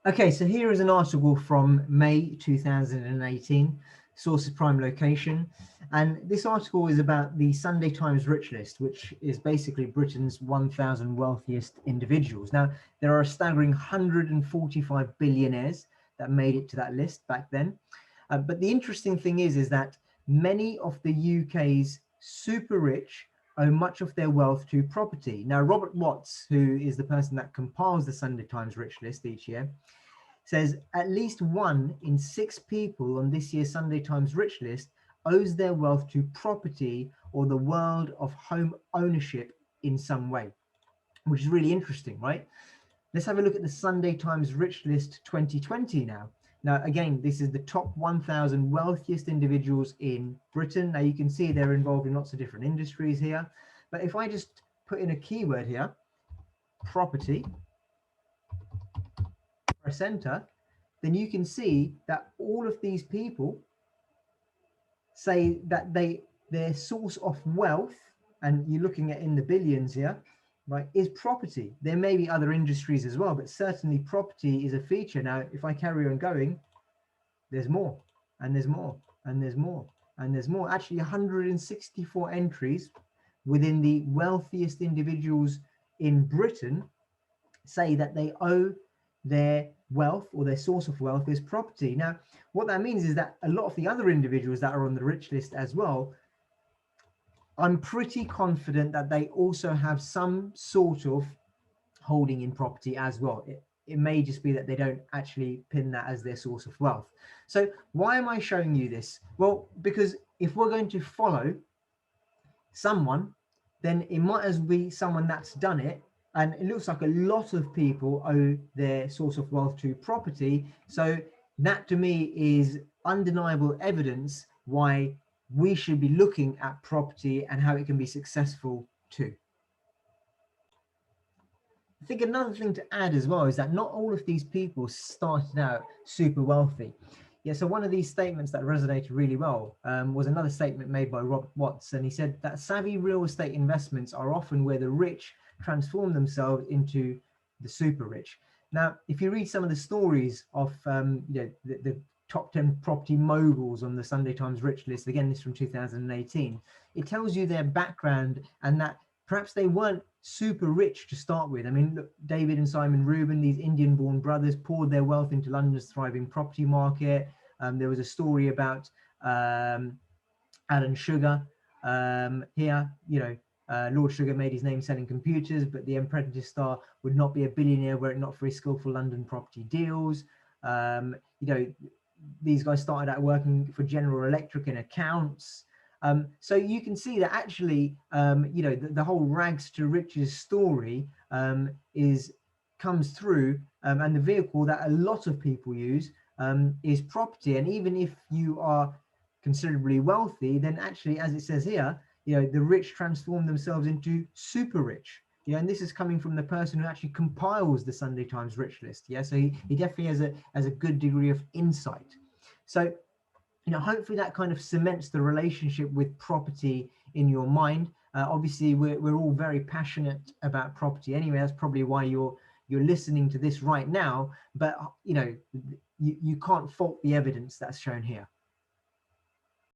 Okay, so here is an article from May 2018, source is prime location. And this article is about the Sunday Times Rich List, which is basically Britain's 1,000 wealthiest individuals. Now, there are a staggering 145 billionaires that made it to that list back then. But the interesting thing is that many of the UK's super rich owe much of their wealth to property. Now, Robert Watts, who is the person that compiles the Sunday Times Rich List each year, says at least 1 in 6 people on this year's Sunday Times Rich List owes their wealth to property or the world of home ownership in some way, which is really interesting, right? Let's have a look at the Sunday Times Rich List 2020 now. Now, again, this is the top 1,000 wealthiest individuals in Britain. Now, you can see they're involved in lots of different industries here. But if I just put in a keyword here, property, press enter, then you can see that all of these people say that their source of wealth, and you're looking at in the billions here, right, is property. There may be other industries as well, but certainly property is a feature. Now, if I carry on going, there's more, and there's more, and there's more, and there's more. Actually, 164 entries within the wealthiest individuals in Britain say that they owe their wealth or their source of wealth is property. Now, what that means is that a lot of the other individuals that are on the rich list as well, I'm pretty confident that they also have some sort of holding in property as well. It may just be that they don't actually pin that as their source of wealth. So why am I showing you this? Well, because if we're going to follow someone, then it might as be someone that's done it. And it looks like a lot of people owe their source of wealth to property. So that to me is undeniable evidence why we should be looking at property and how it can be successful too. I think another thing to add as well is that not all of these people started out super wealthy. Yeah, so one of these statements that resonated really well was another statement made by Robert Watts, and he said that savvy real estate investments are often where the rich transform themselves into the super rich. Now, if you read some of the stories of the top 10 property moguls on the Sunday Times Rich List, again, this from 2018, it tells you their background and that perhaps they weren't super rich to start with. I mean, look, David and Simon Rubin, these Indian-born brothers, poured their wealth into London's thriving property market. There was a story about Alan Sugar here. Lord Sugar made his name selling computers, but the Apprentice star would not be a billionaire were it not for his skillful London property deals. These guys started out working for General Electric in accounts. So you can see that actually, the whole rags to riches story comes through, and the vehicle that a lot of people use is property. And even if you are considerably wealthy, then actually, as it says here, the rich transform themselves into super rich. And this is coming from the person who actually compiles the Sunday Times Rich List. Yeah, so he definitely has a good degree of insight. So hopefully that kind of cements the relationship with property in your mind. Obviously, we're all very passionate about property anyway. That's probably why you're listening to this right now. But you can't fault the evidence that's shown here.